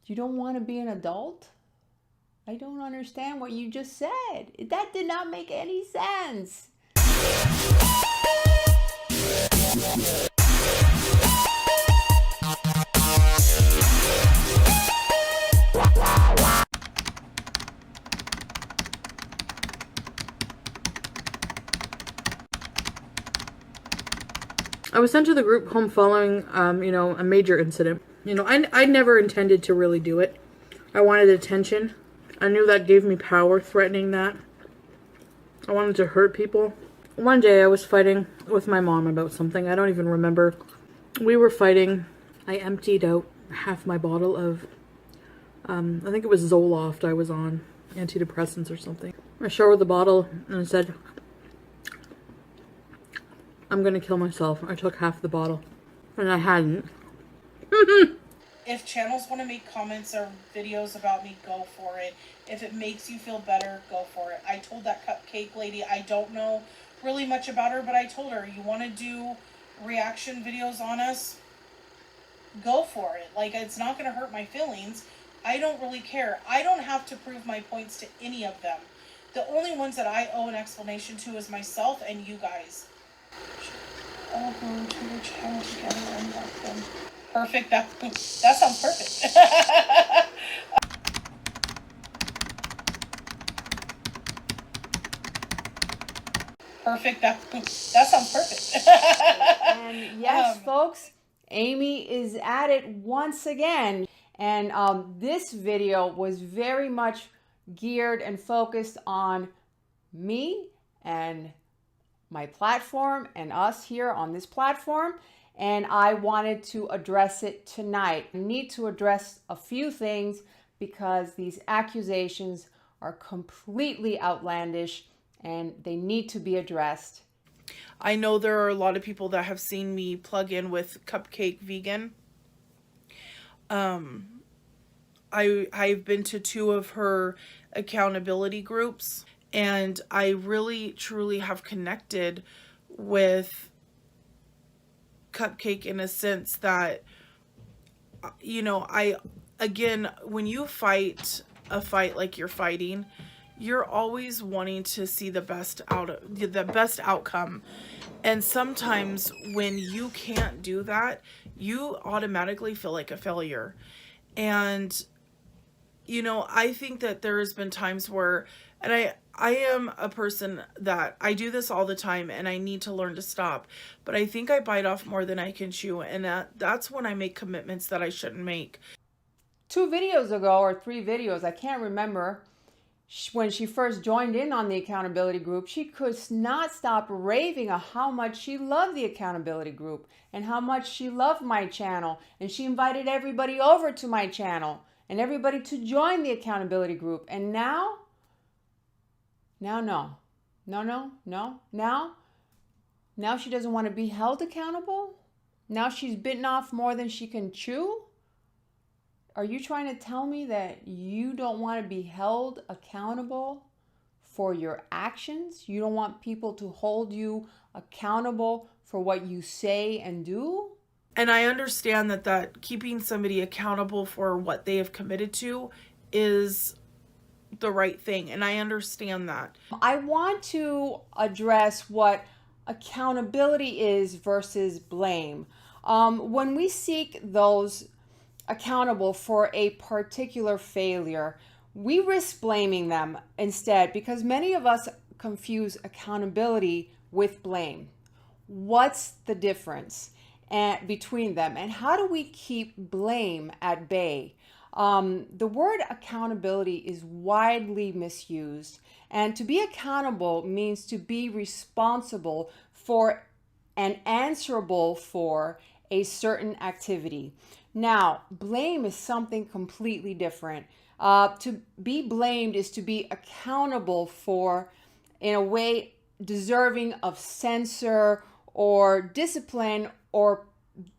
You don't want to be an adult? I don't understand what you just said. That did not make any sense. I was sent to the group home following, a major incident. I never intended to really do it. I wanted attention. I knew that gave me power, threatening that. I wanted to hurt people. One day I was fighting with my mom about something. I don't even remember. We were fighting. I emptied out half my bottle of, I think it was Zoloft I was on, antidepressants or something. I showed her the bottle and I said, I'm gonna kill myself. I took half the bottle. And I hadn't. If channels want to make comments or videos about me, go for it. If it makes you feel better, go for it. I told that cupcake lady, I don't know really much about her, but I told her, you want to do reaction videos on us? Go for it. Like, it's not going to hurt my feelings. I don't really care. I don't have to prove my points to any of them. The only ones that I owe an explanation to is myself and you guys. All go to your channel together and love them. Perfect. That sounds perfect. Perfect. That sounds perfect. And yes, folks, Amy is at it once again. And this video was very much geared and focused on me and my platform and us here on this platform. And I wanted to address it tonight. I need to address a few things because these accusations are completely outlandish and they need to be addressed. I know there are a lot of people that have seen me plug in with Cupcake Vegan. I've been to 2 of her accountability groups, and I really truly have connected with Cupcake in a sense that, when you fight a fight like you're fighting, you're always wanting to see the best outcome. And sometimes when you can't do that, you automatically feel like a failure. And, I think that there has been times where, and I am a person that I do this all the time and I need to learn to stop, but I think I bite off more than I can chew. And that's when I make commitments that I shouldn't make. 2 videos ago or 3 videos, I can't remember, when she first joined in on the accountability group, she could not stop raving of how much she loved the accountability group and how much she loved my channel. And she invited everybody over to my channel and everybody to join the accountability group. And now she doesn't want to be held accountable. Now she's bitten off more than she can chew. Are you trying to tell me that you don't want to be held accountable for your actions? You don't want people to hold you accountable for what you say and do? And I understand that keeping somebody accountable for what they have committed to is the right thing. And I understand that. I want to address what accountability is versus blame. When we seek those accountable for a particular failure, we risk blaming them instead because many of us confuse accountability with blame. What's the difference between them, and how do we keep blame at bay? The word accountability is widely misused, and to be accountable means to be responsible for and answerable for a certain activity. Now, blame is something completely different. To be blamed is to be accountable for, in a way, deserving of censure or discipline or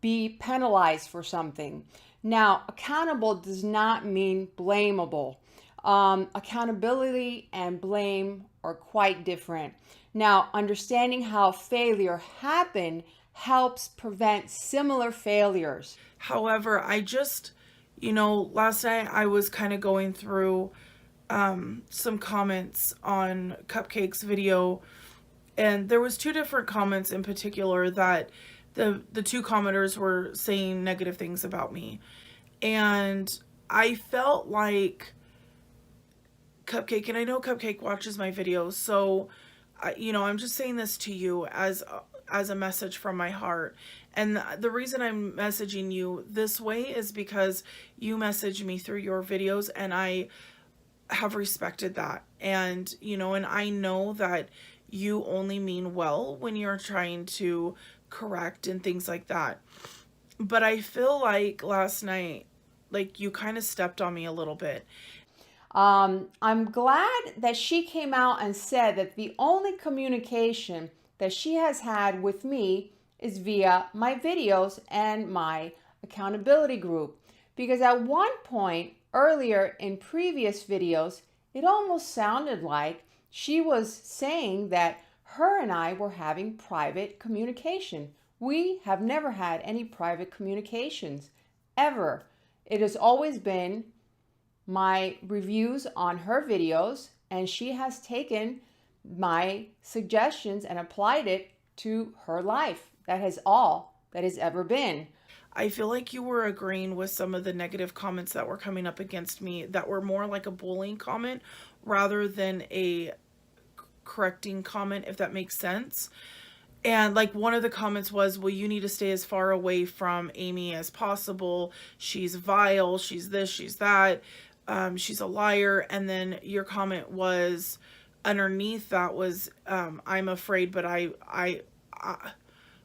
be penalized for something. Now, accountable does not mean blamable. Accountability and blame are quite different. Now, understanding how failure happened helps prevent similar failures. However, I just, You know, last night I was kind of going through some comments on Cupcake's video, and there was two different comments in particular that the two commenters were saying negative things about me. And I felt like Cupcake, and I know Cupcake watches my videos, so you know, I'm just saying this to you as a message from my heart. And the reason I'm messaging you this way is because you message me through your videos, and I have respected that. And, you know, and I know that you only mean well when you're trying to correct and things like that. But I feel like last night, like, you kind of stepped on me a little bit. I'm glad that she came out and said that the only communication that she has had with me is via my videos and my accountability group. Because at one point earlier in previous videos, it almost sounded like she was saying that her and I were having private communication. We have never had any private communications, ever. It has always been my reviews on her videos, and she has taken my suggestions and applied it to her life. That is all that has ever been. I feel like you were agreeing with some of the negative comments that were coming up against me that were more like a bullying comment rather than a correcting comment, if that makes sense. And like one of the comments was, well, you need to stay as far away from Amy as possible. She's vile. She's this, she's that. She's a liar. And then your comment was underneath that was, I'm afraid, but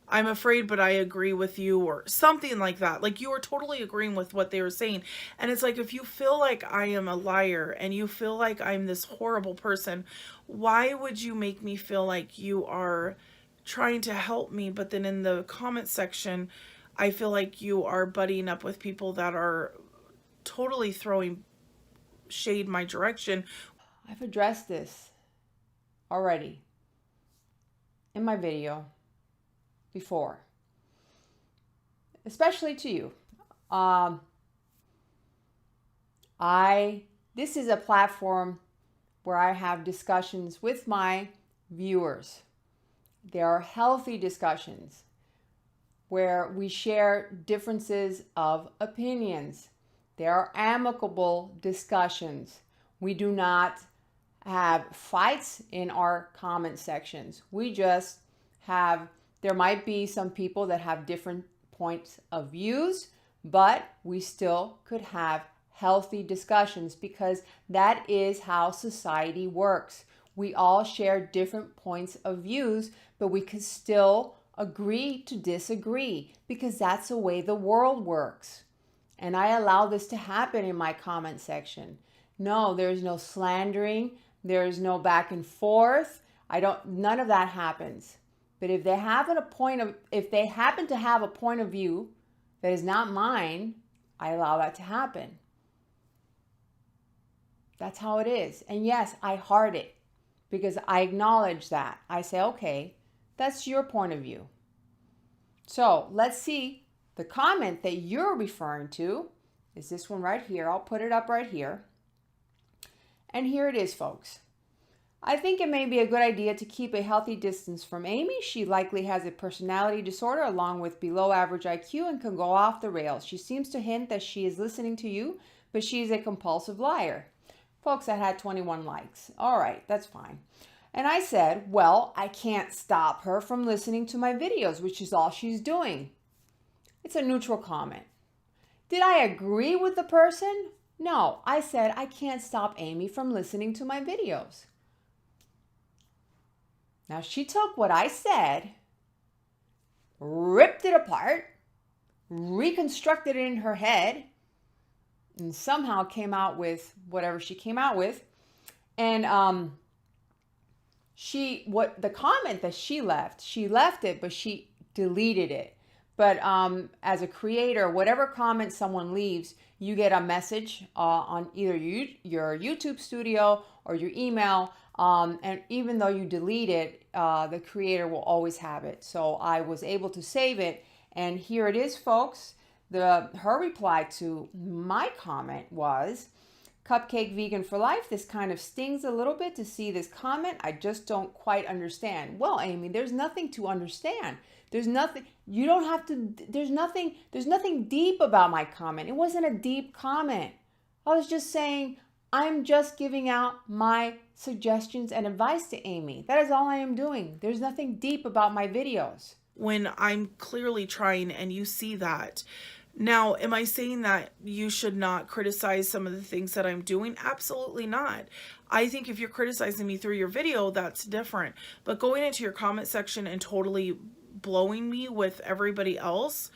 I'm afraid, but I agree with you, or something like that. Like you were totally agreeing with what they were saying. And it's like, if you feel like I am a liar and you feel like I'm this horrible person, why would you make me feel like you are trying to help me? But then in the comment section, I feel like you are buddying up with people that are totally throwing shade my direction. I've addressed this already in my video before, especially to you. This is a platform where I have discussions with my viewers. There are healthy discussions where we share differences of opinions. There are amicable discussions. We do not have fights in our comment sections. We just have, there might be some people that have different points of views, but we still could have healthy discussions because that is how society works. We all share different points of views, but we can still agree to disagree because that's the way the world works. And I allow this to happen in my comment section. No, there's no slandering. There's no back and forth. None of that happens. But if they happen to have a point of view that is not mine, I allow that to happen. That's how it is. And yes, I heart it because I acknowledge that. I say, okay, that's your point of view. So let's see. The comment that you're referring to is this one right here. I'll put it up right here. And here it is, folks. I think it may be a good idea to keep a healthy distance from Amy. She likely has a personality disorder along with below average IQ and can go off the rails. She seems to hint that she is listening to you, but she is a compulsive liar. Folks, that had 21 likes. All right, that's fine. And I said, well, I can't stop her from listening to my videos, which is all she's doing. It's a neutral comment. Did I agree with the person? No, I said I can't stop Amy from listening to my videos. Now she took what I said, ripped it apart, reconstructed it in her head, and somehow came out with whatever she came out with. And the comment that she left it, but she deleted it. But as a creator, whatever comment someone leaves, you get a message on either your YouTube studio or your email. And even though you delete it, the creator will always have it. So I was able to save it. And here it is, folks. Her reply to my comment was, Cupcake Vegan for Life, this kind of stings a little bit to see this comment. I just don't quite understand. Well, Amy, there's nothing to understand. There's nothing, you don't have to, there's nothing deep about my comment. It wasn't a deep comment. I was just saying, I'm just giving out my suggestions and advice to Amy. That is all I am doing. There's nothing deep about my videos. When I'm clearly trying and you see that. Now, am I saying that you should not criticize some of the things that I'm doing? Absolutely not. I think if you're criticizing me through your video, that's different. But going into your comment section and totally blowing me with everybody else,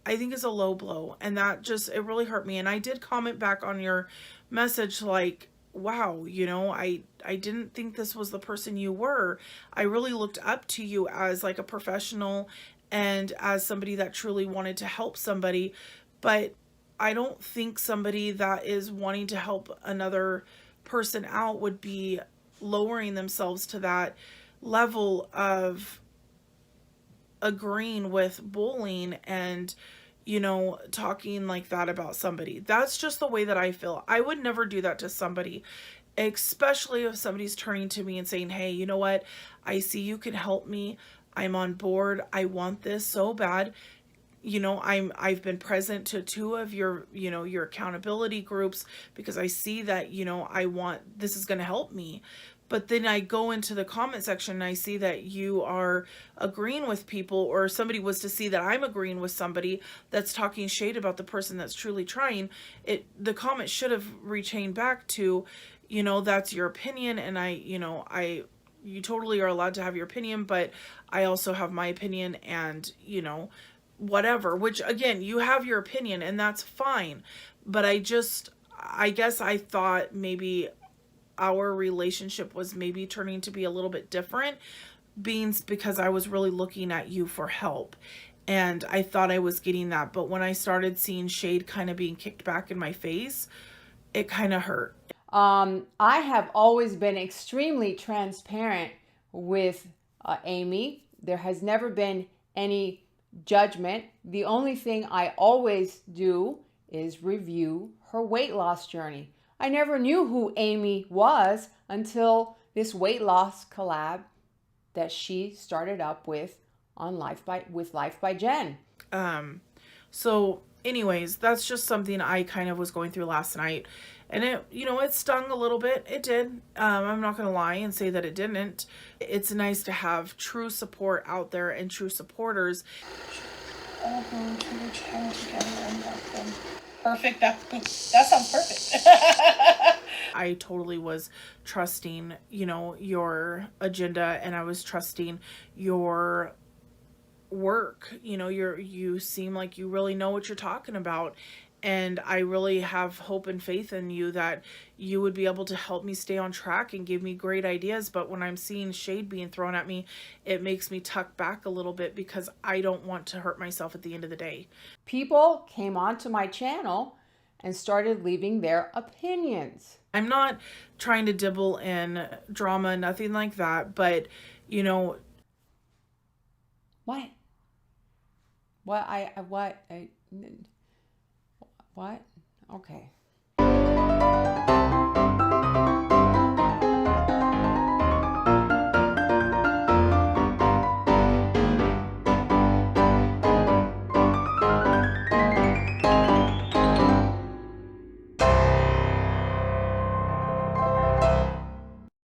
I think is a low blow. And that just, it really hurt me. And I did comment back on your message like, wow, you know, I didn't think this was the person you were. I really looked up to you as like a professional and as somebody that truly wanted to help somebody. But I don't think somebody that is wanting to help another person out would be lowering themselves to that level of agreeing with bullying and, you know, talking like that about somebody. That's just the way that I feel. I would never do that to somebody, especially if somebody's turning to me and saying, hey, you know what? I see you can help me. I'm on board. I want this so bad. You know, I've been present to 2 of your, you know, your accountability groups because I see that, you know, this is going to help me. But then I go into the comment section and I see that you are agreeing with people, or somebody was to see that I'm agreeing with somebody that's talking shade about the person that's truly trying. The comment should have rechained back to, you know, that's your opinion. And you totally are allowed to have your opinion, but I also have my opinion, and, you know, whatever, which again, you have your opinion and that's fine. But I guess I thought maybe our relationship was maybe turning to be a little bit different, because I was really looking at you for help. And I thought I was getting that. But when I started seeing shade kind of being kicked back in my face, it kind of hurt. I have always been extremely transparent with Amy. There has never been any judgment. The only thing I always do is review her weight loss journey. I never knew who Amy was until this weight loss collab that she started up with on Life by Jen. So anyways, that's just something I kind of was going through last night, and it, you know, it stung a little bit. It did. I'm not going to lie and say that it didn't. It's nice to have true support out there and true supporters. All go to the channel together and love them. Perfect. That sounds perfect. I totally was trusting, you know, your agenda, and I was trusting your work. You know, you seem like you really know what you're talking about, and I really have hope and faith in you that you would be able to help me stay on track and give me great ideas. But when I'm seeing shade being thrown at me, it makes me tuck back a little bit because I don't want to hurt myself at the end of the day. People came onto my channel and started leaving their opinions. I'm not trying to dibble in drama, nothing like that, but, you know. What? What? Okay.